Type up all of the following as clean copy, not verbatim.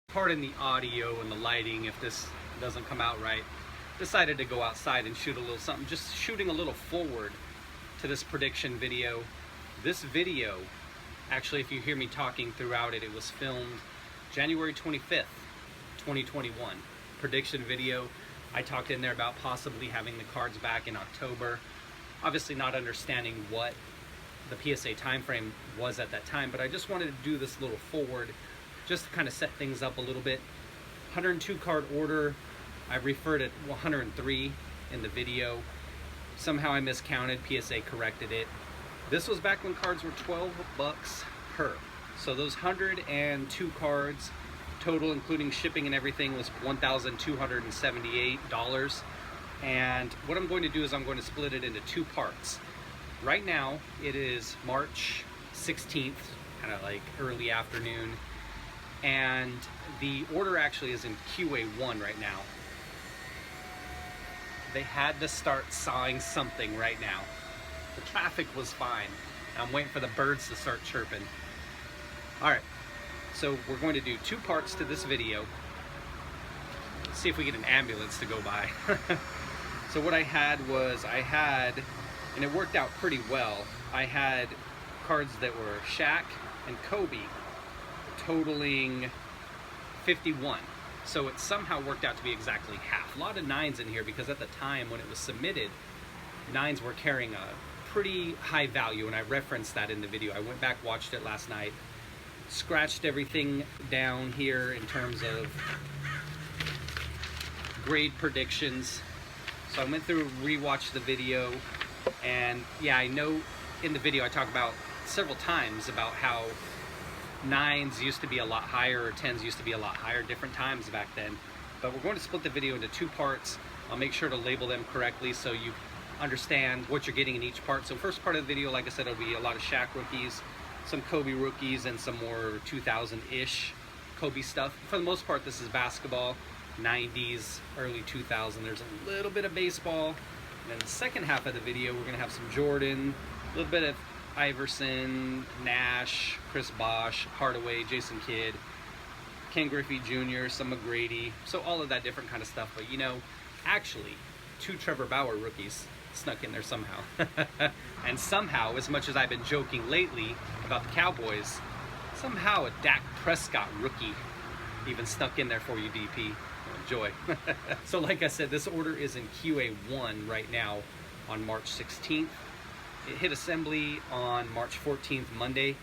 Pardon the audio and the lighting if this doesn't come out right. Decided to go outside and shoot a little something, just shooting a little forward to this prediction video. This video, actually, if you hear me talking throughout it, it was filmed January 25th, 2021. Prediction video. I talked in there about possibly having the cards back in October. Obviously not understanding what the PSA time frame was at that time, but I just wanted to do this little forward just to kind of set things up a little bit. 102 card order. I referred at 103 in the video. Somehow I miscounted. PSA corrected it. This was back when cards were 12 bucks per. So those 102 cards total, including shipping and everything, was $1,278. And what I'm going to do is I'm going to split it into two parts. Right now it is March 16th, kind of like early afternoon, and the order actually is in QA1 right now. They had to start sawing something right now. The traffic was fine. I'm waiting for the birds to start chirping. All right, so we're going to do two parts to this video. Let's see if we get an ambulance to go by. So what I had, and it worked out pretty well, I had cards that were Shaq and Kobe totaling 51. So it somehow worked out to be exactly half. A lot of nines in here because at the time when it was submitted, nines were carrying a pretty high value, and I referenced that in the video. I went back, watched it last night, scratched everything down here in terms of grade predictions. So I went through, rewatched the video, and yeah, I know in the video I talked about several times about how nines used to be a lot higher, or tens used to be a lot higher, different times back then. But we're going to split the video into two parts. I'll make sure to label them correctly so you understand what you're getting in each part. So first part of the video, like I said, it'll be a lot of Shaq rookies, some Kobe rookies, and some more 2000-ish Kobe stuff. For the most part, this is basketball, 90s, early 2000s. There's a little bit of baseball. And then the second half of the video, we're going to have some Jordan, a little bit of Iverson, Nash, Chris Bosh, Hardaway, Jason Kidd, Ken Griffey Jr., some McGrady, so all of that different kind of stuff. But you know, actually, two Trevor Bauer rookies snuck in there somehow. And somehow, as much as I've been joking lately about the Cowboys, somehow a Dak Prescott rookie even snuck in there for you, DP. Enjoy. So like I said, this order is in QA1 right now on March 16th. It hit assembly on March 14th, Monday,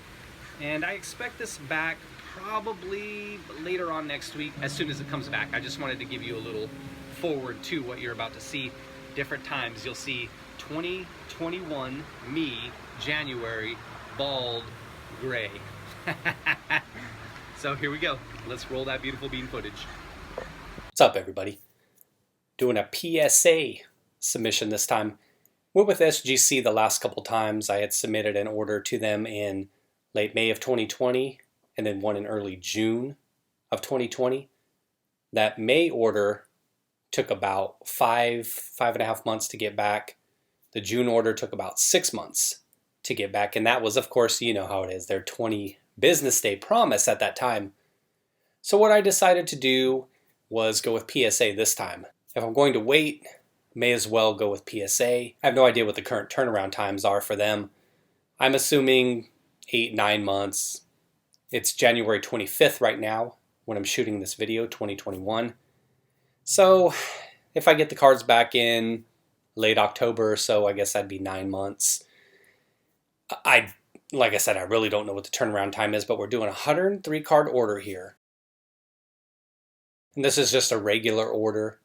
and I expect this back probably later on next week as soon as it comes back. I just wanted to give you a little forward to what you're about to see. Different times you'll see 2021 me, January, bald, gray. So here we go. Let's roll that beautiful bean footage. What's up, everybody? Doing a PSA submission this time. Went with SGC the last couple times. I had submitted an order to them in late May of 2020 and then one in early June of 2020. That May order took about five and a half months to get back. The June order took about 6 months to get back, and that was, of course, you know how it is, their 20 business day promise at that time. So what I decided to do was go with PSA this time. If I'm going to wait, may as well go with PSA. I have no idea what the current turnaround times are for them. I'm assuming 8-9 months. It's January 25th right now when I'm shooting this video, 2021. So if I get the cards back in late October or so, I guess that'd be 9 months. Like I said, I really don't know what the turnaround time is, but we're doing a 103 card order here. And this is just a regular order.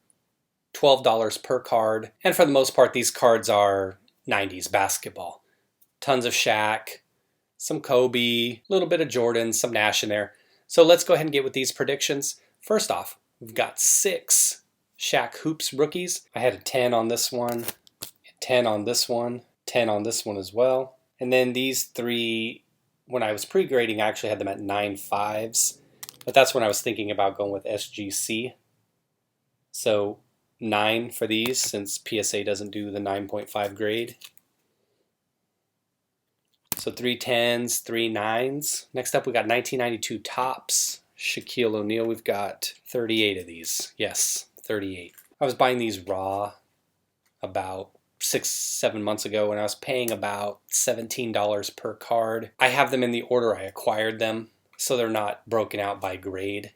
$12 per card, and for the most part these cards are 90s basketball. Tons of Shaq, some Kobe, a little bit of Jordan, some Nash in there. So let's go ahead and get with these predictions. First off, we've got 6 Shaq Hoops rookies. I had a 10 on this one, a 10 on this one, 10 on this one as well. And then these 3, when I was pre-grading, I actually had them at 9.5s, but that's when I was thinking about going with SGC. So 9 for these, since PSA doesn't do the 9.5 grade. So 3 10s, 3 9s. Next up, we got 1992 Topps Shaquille O'Neal. We've got 38 of these. Yes, 38. I was buying these raw about 6-7 months ago, and I was paying about $17 per card. I have them in the order I acquired them, so they're not broken out by grade.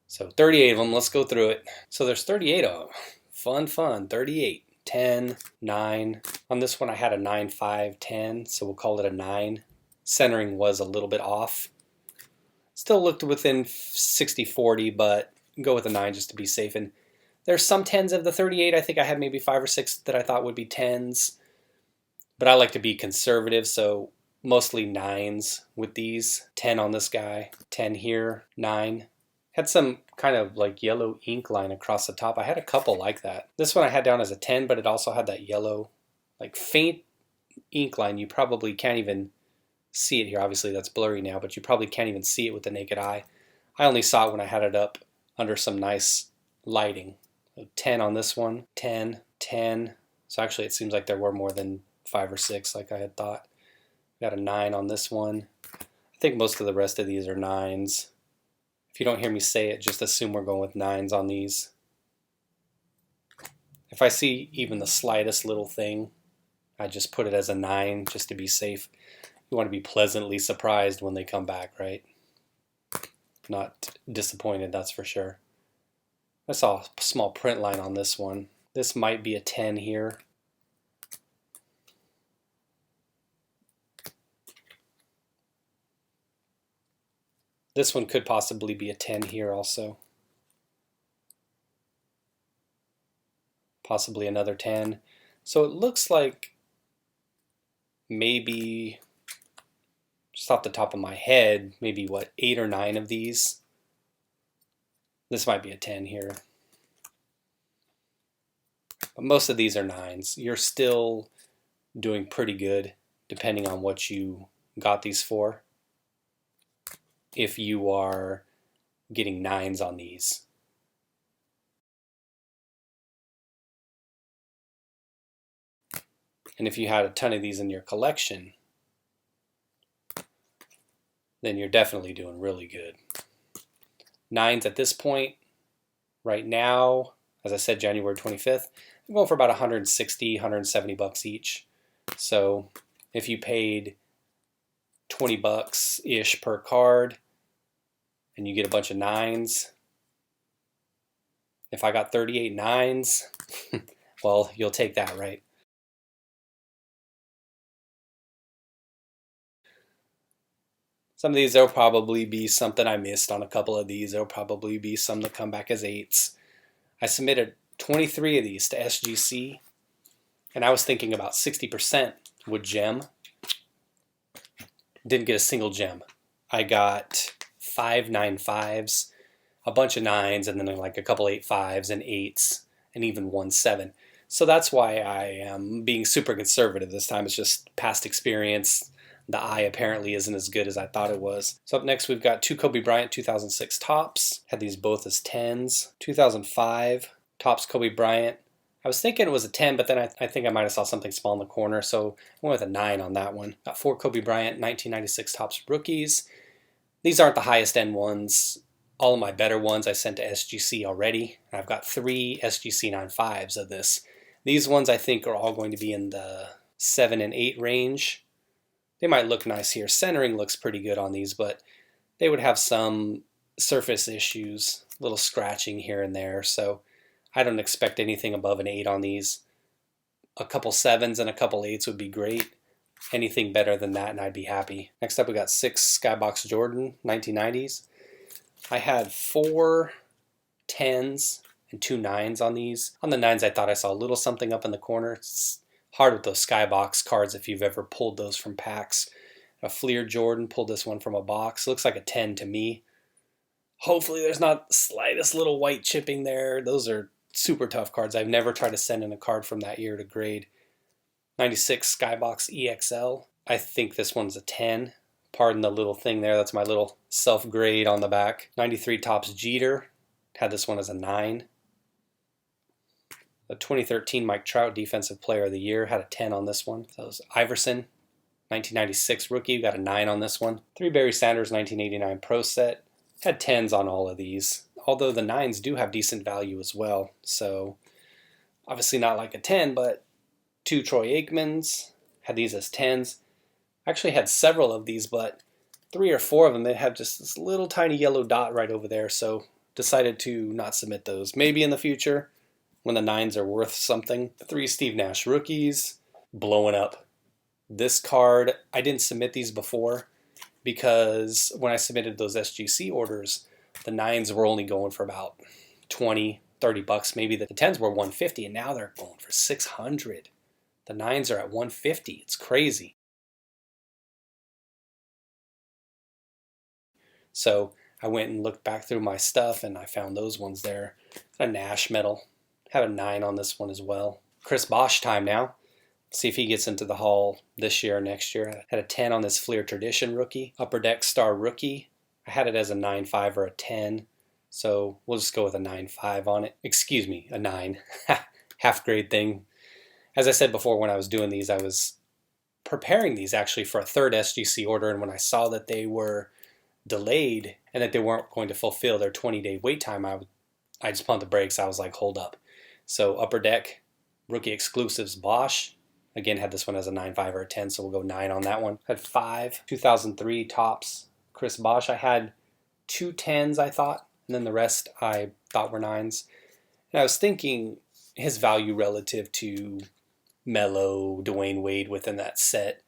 So 38 of them. Let's go through it. So there's 38 of them. Fun. 38. 10, 9. On this one I had a 9, 5, 10, so we'll call it a 9. Centering was a little bit off. Still looked within 60-40, but go with a 9 just to be safe. And there's some 10s of the 38. I think I had maybe 5 or 6 that I thought would be 10s. But I like to be conservative, so mostly 9s with these. 10 on this guy, 10 here, 9. Had some kind of like yellow ink line across the top. I had a couple like that. This one I had down as a 10, but it also had that yellow, like faint ink line. You probably can't even see it here. Obviously that's blurry now, but you probably can't even see it with the naked eye. I only saw it when I had it up under some nice lighting. So 10 on this one, 10, 10. So actually it seems like there were more than 5 or 6 like I had thought. Got a 9 on this one. I think most of the rest of these are 9s. If you don't hear me say it, just assume we're going with 9s on these. If I see even the slightest little thing, I just put it as a 9 just to be safe. You want to be pleasantly surprised when they come back, right? Not disappointed, that's for sure. I saw a small print line on this one. This might be a 10 here. This one could possibly be a 10 here also. Possibly another 10. So it looks like maybe, just off the top of my head, maybe what, 8 or 9 of these. This might be a 10 here. But most of these are 9s. You're still doing pretty good depending on what you got these for, if you are getting 9s on these. And if you had a ton of these in your collection, then you're definitely doing really good. 9s at this point, right now, as I said, January 25th, I'm going for about 160, 170 bucks each. So if you paid 20 bucks-ish per card, and you get a bunch of 9s. If I got 38 9s, well, you'll take that, right? Some of these, there'll probably be something I missed on a couple of these. There'll probably be some that come back as 8s. I submitted 23 of these to SGC, and I was thinking about 60% would gem. Didn't get a single gem. I got 5 9.5s, a bunch of 9s, and then like a couple 8.5s and 8s, and even 1 7. So that's why I am being super conservative this time. It's just past experience. The eye apparently isn't as good as I thought it was. So up next we've got 2 Kobe Bryant 2006 Topps. Had these both as 10s. 2005 Topps Kobe Bryant. I was thinking it was a 10, but then I think I might have saw something small in the corner, so I went with a 9 on that one. Got 4 Kobe Bryant 1996 Topps Rookies. These aren't the highest end ones. All of my better ones I sent to SGC already. I've got 3 SGC 9.5s of this. These ones I think are all going to be in the 7 and 8 range. They might look nice here. Centering looks pretty good on these, but they would have some surface issues, a little scratching here and there, so I don't expect anything above an 8 on these. A couple 7s and a couple 8s would be great. Anything better than that and I'd be happy. Next up we got 6 Skybox Jordan 1990s. I had 4 10s and 2 9s on these. On the 9s I thought I saw a little something up in the corner. It's hard with those Skybox cards if you've ever pulled those from packs. A Fleer Jordan, pulled this one from a box. Looks like a 10 to me. Hopefully there's not the slightest little white chipping there. Those are super tough cards. I've never tried to send in a card from that year to grade. 96 Skybox EXL. I think this one's a 10. Pardon the little thing there. That's my little self-grade on the back. 93 Topps Jeter. Had this one as a 9. The 2013 Mike Trout Defensive Player of the Year. Had a 10 on this one. That was Iverson. 1996 Rookie. Got a 9 on this one. 3 Barry Sanders 1989 Pro Set. Had 10s on all of these, although the 9s do have decent value as well. So obviously not like a 10, but 2 Troy Aikmans. Had these as 10s. Actually had several of these, but 3 or 4 of them, they have just this little tiny yellow dot right over there. So decided to not submit those. Maybe in the future when the 9s are worth something. 3 Steve Nash rookies. Blowing up. This card, I didn't submit these before because when I submitted those SGC orders, the 9s were only going for about 20, 30 bucks. Maybe the 10s were 150 and now they're going for 600. The 9s are at 150. It's crazy. So I went and looked back through my stuff and I found those ones there. A Nash medal. Have a 9 on this one as well. Chris Bosh time now. See if he gets into the Hall this year or next year. I had a 10 on this Fleer Tradition rookie. Upper Deck Star rookie. I had it as a 9.5 or a 10. So we'll just go with a 9.5 on it. Excuse me, a 9. Half grade thing. As I said before, when I was doing these, I was preparing these actually for a third SGC order. And when I saw that they were delayed and that they weren't going to fulfill their 20-day wait time, I just pumped the brakes. I was like, hold up. So Upper Deck rookie exclusives Bosch. Again, had this one as a 9.5 or a 10, so we'll go 9 on that one. Had 5 2003 tops Chris Bosh. I had 2 10s, I thought, and then the rest I thought were 9s. And I was thinking his value relative to Melo, Dwayne Wade within that set,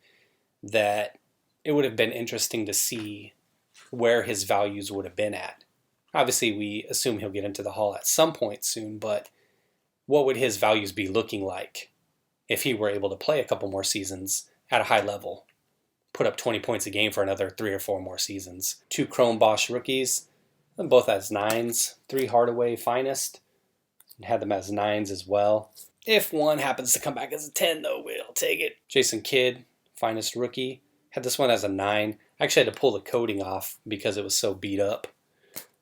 that it would have been interesting to see where his values would have been at. Obviously, we assume he'll get into the Hall at some point soon, but what would his values be looking like if he were able to play a couple more seasons at a high level, put up 20 points a game for another 3 or 4 more seasons? 2 Chrome Bosch rookies, and both as 9s. 3 Hardaway Finest, had them as 9s as well. If one happens to come back as a 10, though, we'll take it. Jason Kidd, Finest rookie, had this one as a 9. I actually had to pull the coating off because it was so beat up.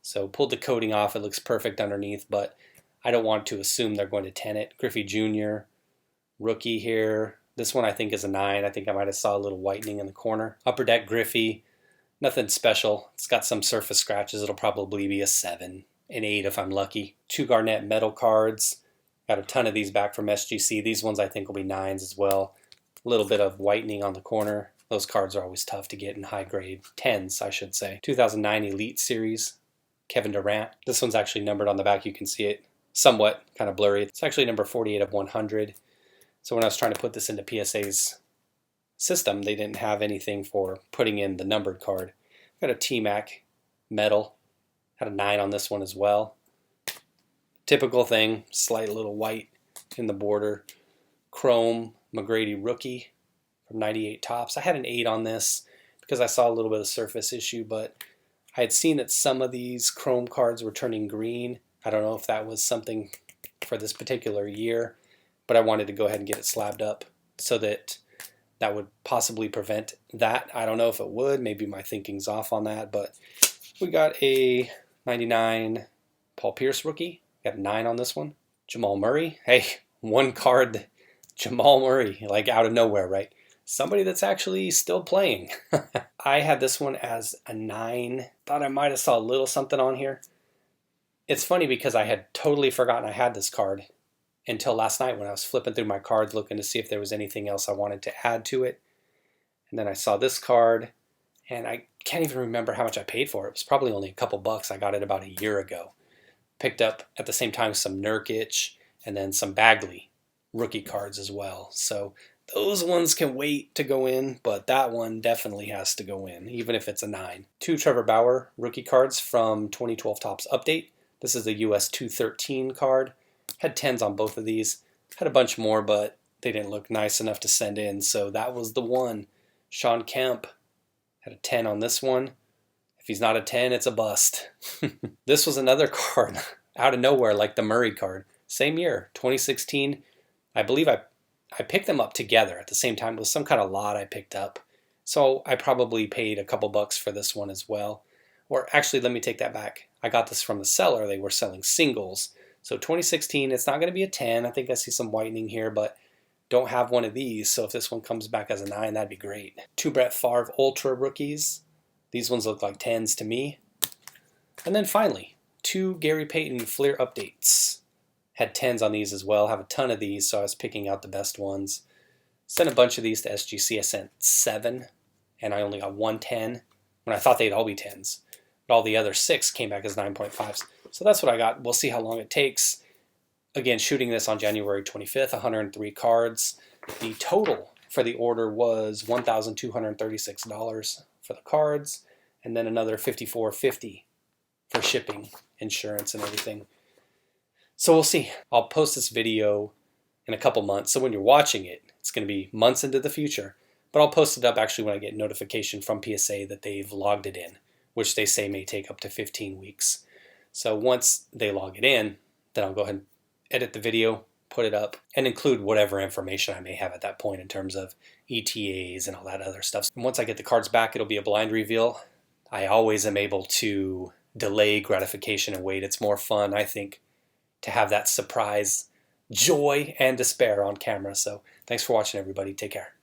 So pulled the coating off. It looks perfect underneath, but I don't want to assume they're going to 10 it. Griffey Jr., rookie here. This one I think is a 9. I think I might have saw a little whitening in the corner. Upper Deck Griffey, nothing special. It's got some surface scratches. It'll probably be a 7, an 8 if I'm lucky. 2 Garnett metal cards. Got a ton of these back from SGC. These ones I think will be 9s as well. A little bit of whitening on the corner. Those cards are always tough to get in high grade. 10s, I should say. 2009 Elite Series, Kevin Durant. This one's actually numbered on the back. You can see it somewhat kind of blurry. It's actually number 48 of 100. So when I was trying to put this into PSA's system, they didn't have anything for putting in the numbered card. Got a T-Mac metal. Had a 9 on this one as well. Typical thing, slight little white in the border. Chrome McGrady rookie from 98 tops. I had an 8 on this because I saw a little bit of surface issue, but I had seen that some of these Chrome cards were turning green. I don't know if that was something for this particular year, but I wanted to go ahead and get it slabbed up so that that would possibly prevent that. I don't know if it would. Maybe my thinking's off on that, but we got a 99 Paul Pierce rookie. Got a 9 on this one. Jamal Murray. Hey, one card. Jamal Murray, like out of nowhere, right? Somebody that's actually still playing. I had this one as a 9. Thought I might have saw a little something on here. It's funny because I had totally forgotten I had this card until last night when I was flipping through my cards looking to see if there was anything else I wanted to add to it. And then I saw this card, and I can't even remember how much I paid for it. It was probably only a couple bucks. I got it about a year ago. Picked up at the same time some Nurkic and then some Bagley rookie cards as well. So those ones can wait to go in, but that one definitely has to go in, even if it's a 9. 2 Trevor Bauer rookie cards from 2012 Topps Update. This is the US 213 card. Had 10s on both of these. Had a bunch more, but they didn't look nice enough to send in, so that was the one. Sean Kemp had a 10 on this one. If he's not a 10, it's a bust. This was another card out of nowhere, like the Murray card. Same year, 2016. I believe I picked them up together at the same time. It was some kind of lot I picked up. So I probably paid a couple bucks for this one as well. Or actually, let me take that back. I got this from the seller. They were selling singles. So 2016, it's not going to be a 10. I think I see some whitening here, but don't have one of these. So if this one comes back as a 9, that'd be great. 2 Brett Favre Ultra rookies. These ones look like 10s to me. And then finally, 2 Gary Payton Fleer updates. Had 10s on these as well. Have a ton of these, so I was picking out the best ones. Sent a bunch of these to SGC. I sent 7, and I only got 1 10 when I thought they'd all be 10s. But all the other 6 came back as 9.5s. So that's what I got. We'll see how long it takes. Again, shooting this on January 25th, 103 cards. The total for the order was $1,236 for the cards, and then another $54.50 for shipping, insurance, and everything. So we'll see. I'll post this video in a couple months. So when you're watching it, it's going to be months into the future. But I'll post it up actually when I get notification from PSA that they've logged it in, which they say may take up to 15 weeks. So once they log it in, then I'll go ahead and edit the video, put it up, and include whatever information I may have at that point in terms of ETAs and all that other stuff. And once I get the cards back, it'll be a blind reveal. I always am able to delay gratification and wait. It's more fun, I think, to have that surprise joy and despair on camera. So thanks for watching, everybody. Take care.